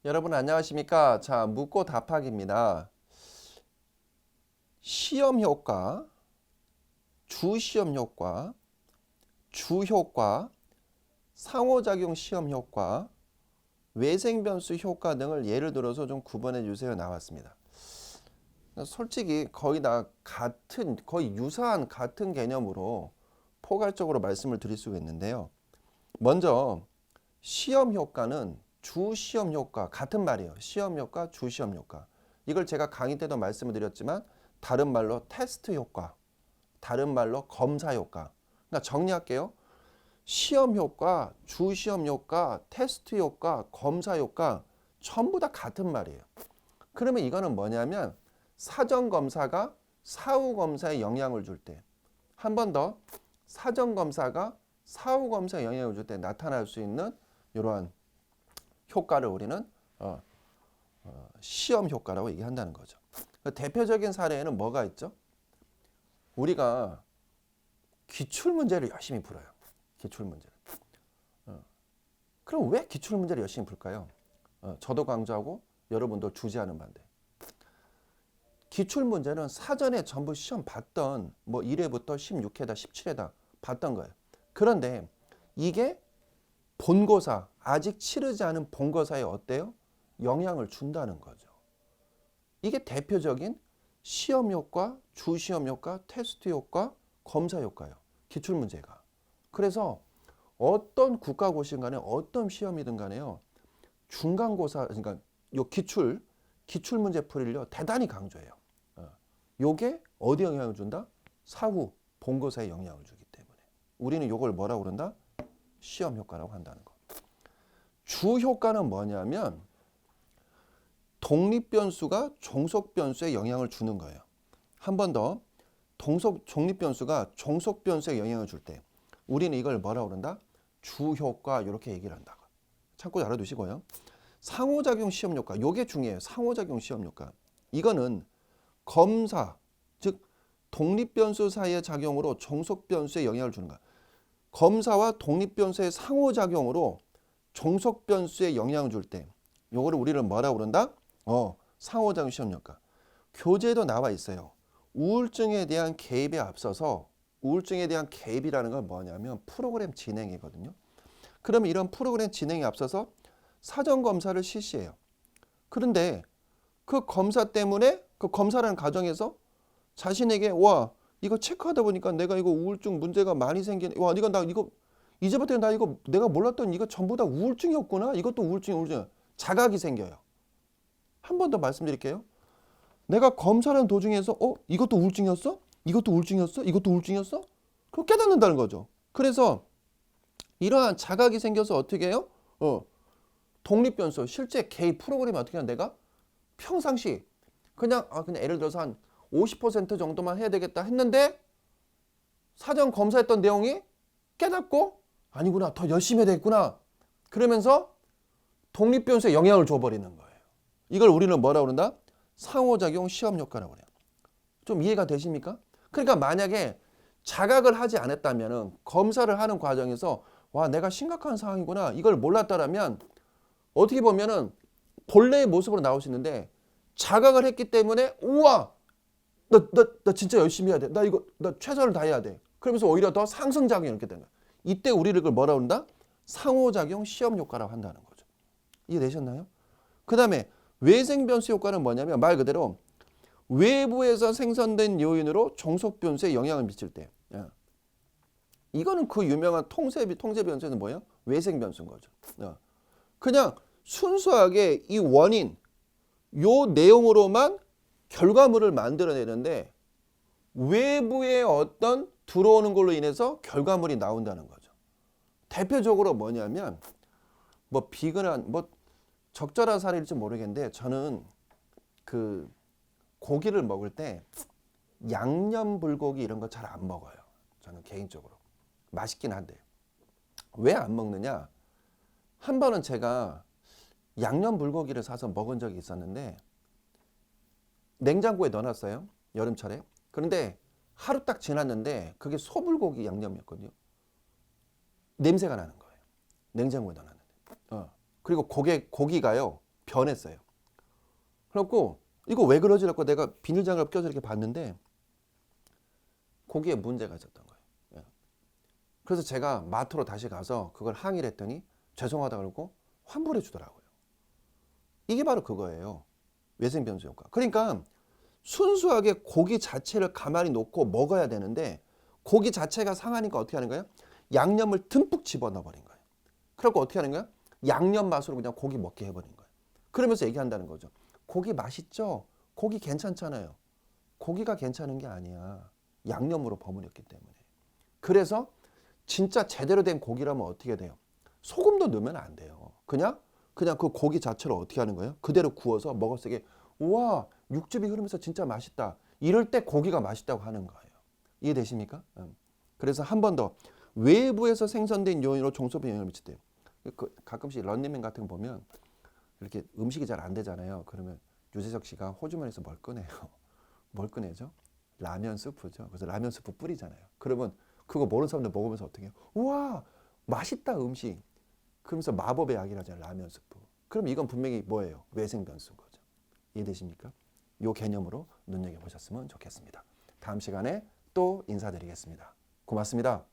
여러분 안녕하십니까? 자, 묻고 답하기입니다. 시험 효과, 주시험 효과, 주효과, 상호작용 시험 효과, 외생변수 효과 등을 예를 들어서 좀 구분해 주세요 나왔습니다. 솔직히 거의 다 같은, 거의 유사한 같은 개념으로 포괄적으로 말씀을 드릴 수가 있는데요. 먼저 시험 효과는 주시험 효과 같은 말이에요. 시험 효과, 주시험 효과. 이걸 제가 강의 때도 말씀을 드렸지만 다른 말로 테스트 효과, 다른 말로 검사 효과. 그러니까 정리할게요. 시험 효과, 주시험 효과, 테스트 효과, 검사 효과 전부 다 같은 말이에요. 그러면 이거는 뭐냐면 사전 검사가 사후 검사에 영향을 줄 때, 한 번 더 사전 검사가 사후 검사에 영향을 줄 때 나타날 수 있는 이러한 효과를 우리는 시험 효과라고 얘기한다는 거죠. 대표적인 사례에는 뭐가 있죠? 우리가 기출문제를 열심히 풀어요. 기출문제를. 그럼 왜 기출문제를 열심히 풀까요? 저도 강조하고 여러분도 주지하는 반대. 기출문제는 사전에 전부 시험 봤던 뭐 1회부터 16회다 17회다 봤던 거예요. 그런데 이게 본고사, 아직 치르지 않은 본고사에 어때요? 영향을 준다는 거죠. 이게 대표적인 시험 효과, 주시험 효과, 테스트 효과, 검사 효과예요. 기출문제가. 그래서 어떤 국가고시인 간에 어떤 시험이든 간에요. 중간고사, 그러니까 요 기출문제 풀이를 대단히 강조해요. 요게 어디 영향을 준다? 사후 본고사에 영향을 주기 때문에. 우리는 요걸 뭐라고 그런다? 시험 효과라고 한다는 거. 주 효과는 뭐냐면 독립 변수가 종속 변수에 영향을 주는 거예요. 한 번 더. 독립 변수가 종속 변수에 영향을 줄 때 우리는 이걸 뭐라고 그런다? 주 효과 이렇게 얘기를 한다. 참고 알아두시고요. 상호작용 시험 효과. 요게 중요해요. 상호작용 시험 효과. 이거는 검사, 즉 독립 변수 사이의 작용으로 종속 변수에 영향을 주는 거야. 검사와 독립 변수의 상호작용으로 종속 변수에 영향을 줄 때 요거를 우리는 뭐라고 그런다? 상호작용 시험 효과. 교재에도 나와 있어요. 우울증에 대한 개입에 앞서서 우울증에 대한 개입이라는 건 뭐냐면 프로그램 진행이거든요. 그러면 이런 프로그램 진행에 앞서서 사전 검사를 실시해요. 그런데 그 검사 때문에 그 검사라는 과정에서 자신에게 와 이거 체크하다 보니까 내가 이거 우울증 문제가 많이 생기네. 와 이거 나 이거 이제부터 나 이거 내가 몰랐던 이거 전부 다 우울증이었구나. 이것도 우울증. 자각이 생겨요. 한 번 더 말씀드릴게요. 내가 검사하는 도중에서 이것도 우울증이었어? 이것도 우울증이었어? 이것도 우울증이었어? 그걸 깨닫는다는 거죠. 그래서 이러한 자각이 생겨서 어떻게 해요? 독립변수 실제 개입 프로그램이 어떻게 하냐 내가 평상시 그냥 예를 들어서 한 50% 정도만 해야 되겠다 했는데 사전 검사했던 내용이 깨닫고 아니구나 더 열심히 해야 되겠구나 그러면서 독립변수에 영향을 줘버리는 거예요. 이걸 우리는 뭐라고 그런다? 상호작용 시험 효과라고 그래요. 좀 이해가 되십니까? 그러니까 만약에 자각을 하지 않았다면 검사를 하는 과정에서 와 내가 심각한 상황이구나 이걸 몰랐다라면 어떻게 보면은 본래의 모습으로 나올 수 있는데 자각을 했기 때문에 우와 나 진짜 열심히 해야 돼. 나 최선을 다해야 돼. 그러면서 오히려 더 상승작용이 이렇게 되는 거야. 이때 우리를 그걸 뭐라고 한다? 상호작용 시험 효과라고 한다는 거죠. 이해되셨나요? 그 다음에 외생변수 효과는 뭐냐면 말 그대로 외부에서 생성된 요인으로 종속 변수에 영향을 미칠 때. 이거는 그 유명한 통제 변수는 뭐예요? 외생 변수인 거죠. 그냥 순수하게 이 원인, 요 내용으로만 결과물을 만들어내는데 외부의 어떤 들어오는 걸로 인해서 결과물이 나온다는 거죠. 대표적으로 뭐냐면 뭐 비근한 뭐 적절한 사례일지 모르겠는데 저는 그 고기를 먹을 때 양념 불고기 이런 거 잘 안 먹어요. 저는 개인적으로. 맛있긴 한데. 왜 안 먹느냐? 한 번은 제가 양념 불고기를 사서 먹은 적이 있었는데 냉장고에 넣어놨어요. 여름철에. 그런데 하루 딱 지났는데 그게 소불고기 양념이었거든요. 냄새가 나는 거예요. 냉장고에 넣어놨는데. 그리고 고기가요. 변했어요. 그래갖고 이거 왜 그러지라고 내가 비닐장갑 껴서 이렇게 봤는데 고기에 문제가 있었던 거예요. 예. 그래서 제가 마트로 다시 가서 그걸 항의를 했더니 죄송하다 그러고 환불해 주더라고요. 이게 바로 그거예요. 외생변수 효과. 그러니까 순수하게 고기 자체를 가만히 놓고 먹어야 되는데 고기 자체가 상하니까 어떻게 하는 거예요? 양념을 듬뿍 집어넣어 버린 거예요. 그리고 어떻게 하는 거예요? 양념 맛으로 그냥 고기 먹게 해버린 거예요. 그러면서 얘기한다는 거죠. 고기 맛있죠? 고기 괜찮잖아요. 고기가 괜찮은 게 아니야. 양념으로 버무렸기 때문에. 그래서 진짜 제대로 된 고기라면 어떻게 돼요? 소금도 넣으면 안 돼요. 그냥 그 고기 자체를 어떻게 하는 거예요? 그대로 구워서 먹었을 때 우와 육즙이 흐르면서 진짜 맛있다. 이럴 때 고기가 맛있다고 하는 거예요. 이해되십니까? 그래서 한 번 더 외부에서 생성된 요인으로 종소비에 영향을 미치대요. 가끔씩 런닝맨 같은 거 보면 이렇게 음식이 잘 안 되잖아요. 그러면 유재석 씨가 호주머니에서 뭘 꺼내요? 뭘 꺼내죠? 라면 스프죠. 그래서 라면 스프 뿌리잖아요. 그러면 그거 모르는 사람들 먹으면서 어떻게 해요? 우와 맛있다 음식. 그러면서 마법의 약이라잖아요. 라면 스프. 그럼 이건 분명히 뭐예요? 외생변수인 거죠. 이해되십니까? 이 개념으로 눈여겨보셨으면 좋겠습니다. 다음 시간에 또 인사드리겠습니다. 고맙습니다.